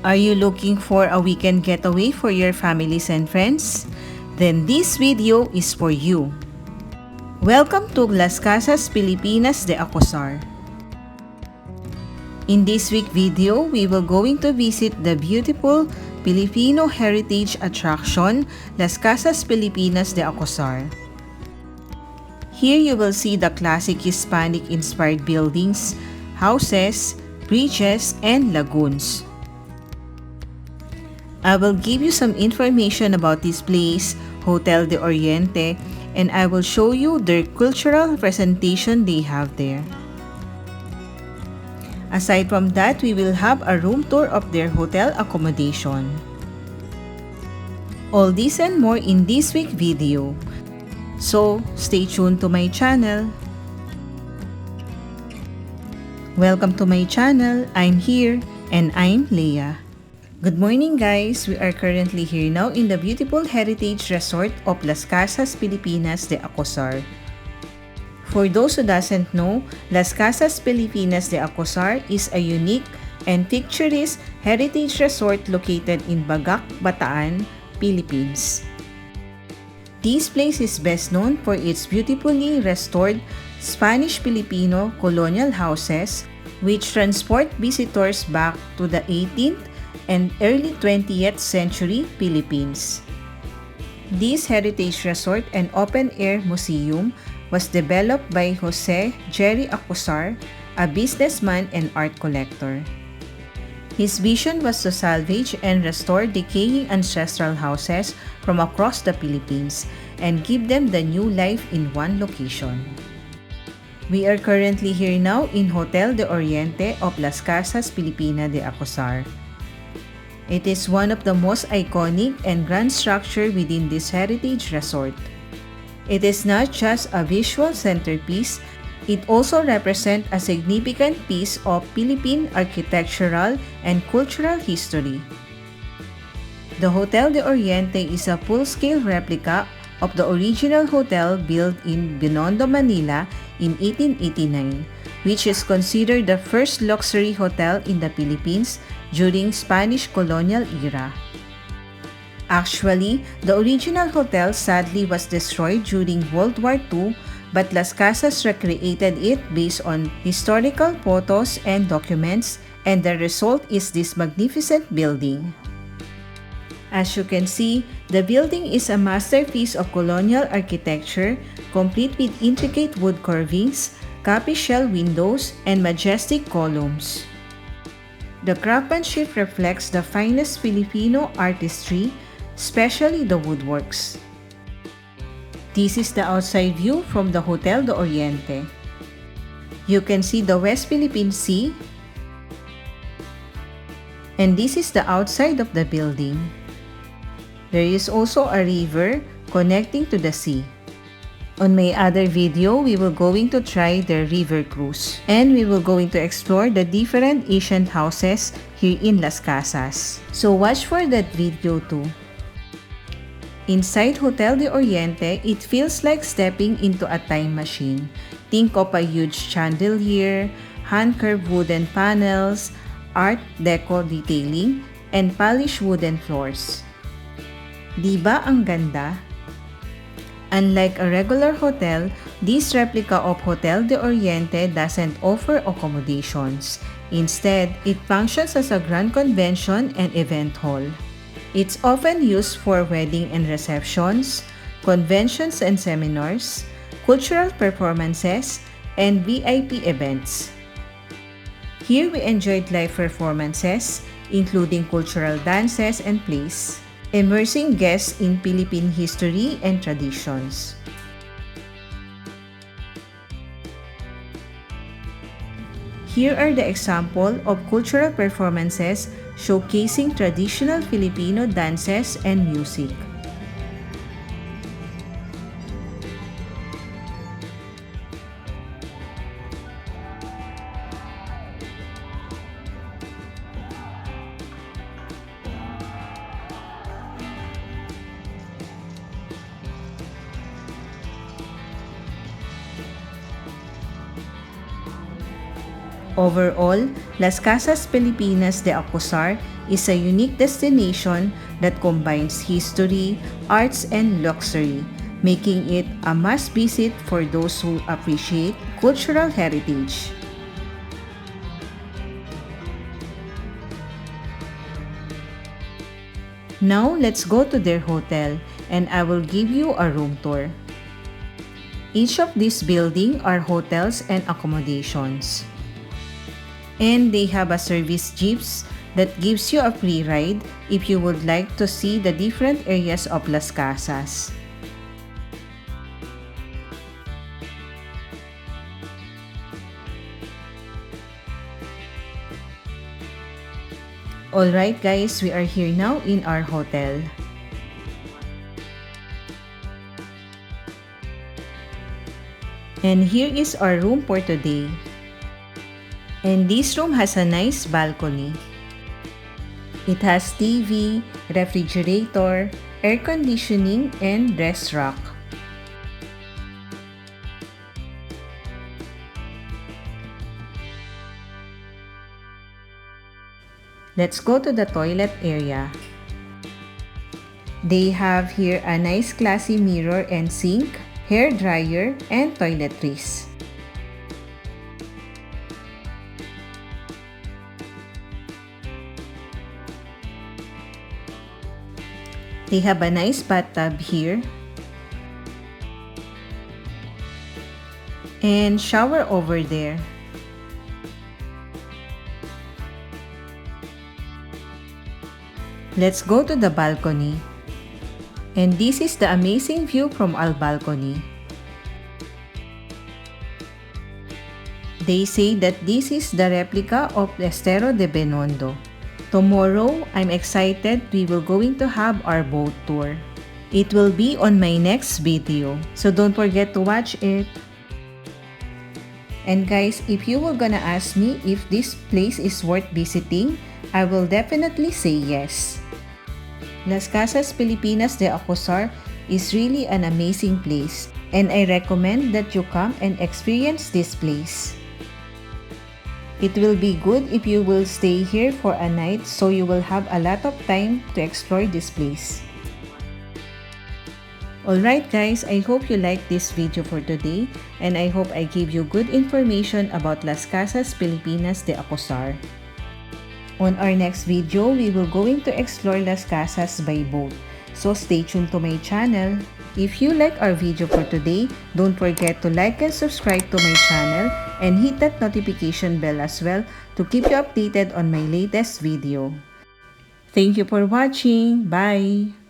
Are you looking for a weekend getaway for your families and friends? Then this video is for you. Welcome to Las Casas FIlipinas de Acuzar. In this week video, we will going to visit the beautiful Filipino heritage attraction, Las Casas FIlipinas de Acuzar. Here you will see the classic Hispanic-inspired buildings, houses, bridges, and lagoons. I will give you some information about this place, Hotel de Oriente, and I will show you their cultural presentation they have there. Aside from that, we will have a room tour of their hotel accommodation. All this and more in this week video. So, stay tuned to my channel. Welcome to my channel. I'm here and I'm Leah. Good morning guys! We are currently here now in the beautiful heritage resort of Las Casas FIlipinas de Acuzar. For those who doesn't know, Las Casas FIlipinas de Acuzar is a unique and picturesque heritage resort located in Bagac, Bataan, Philippines. This place is best known for its beautifully restored Spanish-Filipino colonial houses which transport visitors back to the 18th and early 20th century Philippines. This heritage resort and open-air museum was developed by Jose Jerry Acuzar, a businessman and art collector. His vision was to salvage and restore decaying ancestral houses from across the Philippines and give them the new life in one location. We are currently here now in Hotel de Oriente of Las Casas FIlipinas de Acuzar. It is one of the most iconic and grand structure within this heritage resort. It is not just a visual centerpiece, it also represents a significant piece of Philippine architectural and cultural history. The Hotel de Oriente is a full-scale replica of the original hotel built in Binondo, Manila in 1889, which is considered the first luxury hotel in the Philippines during Spanish colonial era. Actually, the original hotel sadly was destroyed during World War II, but Las Casas recreated it based on historical photos and documents, and the result is this magnificent building. As you can see, the building is a masterpiece of colonial architecture, complete with intricate wood carvings, copy shell windows, and majestic columns. The craftsmanship reflects the finest Filipino artistry, especially the woodworks. This is the outside view from the Hotel de Oriente. You can see the West Philippine Sea, and this is the outside of the building. There is also a river connecting to the sea. On my other video, we will going to try the river cruise, and we will going to explore the different ancient houses here in Las Casas. So watch for that video too. Inside Hotel de Oriente, it feels like stepping into a time machine. Think of a huge chandelier, hand-carved wooden panels, art deco detailing, and polished wooden floors. Diba ang ganda? Unlike a regular hotel, this replica of Hotel de Oriente doesn't offer accommodations. Instead, it functions as a grand convention and event hall. It's often used for wedding and receptions, conventions and seminars, cultural performances, and VIP events. Here we enjoyed live performances, including cultural dances and plays, immersing guests in Philippine history and traditions. Here are the example of cultural performances showcasing traditional Filipino dances and music. Overall, Las Casas FIlipinas de Acuzar is a unique destination that combines history, arts, and luxury, making it a must-visit for those who appreciate cultural heritage. Now, let's go to their hotel and I will give you a room tour. Each of these buildings are hotels and accommodations. And they have a service jeeps that gives you a free ride if you would like to see the different areas of Las Casas. Alright guys, we are here now in our hotel. And here is our room for today. And this room has a nice balcony. It has TV, refrigerator, air conditioning, and dress rack. Let's go to the toilet area. They have here a nice classy mirror and sink, hair dryer, and toiletries. They have a nice bathtub here. And shower over there. Let's go to the balcony. And this is the amazing view from our balcony. They say that this is the replica of Estero de Benondo. Tomorrow, I'm excited we will going to have our boat tour. It will be on my next video, so don't forget to watch it. And guys, if you were gonna ask me if this place is worth visiting, I will definitely say yes. Las Casas FIlipinas de Acuzar is really an amazing place, and I recommend that you come and experience this place. It will be good if you will stay here for a night so you will have a lot of time to explore this place. Alright guys, I hope you liked this video for today, and I hope I gave you good information about Las Casas FIlipinas de Acuzar. On our next video, we will going to explore Las Casas by boat. So stay tuned to my channel. If you like our video for today, don't forget to like and subscribe to my channel and hit that notification bell as well to keep you updated on my latest video. Thank you for watching. Bye!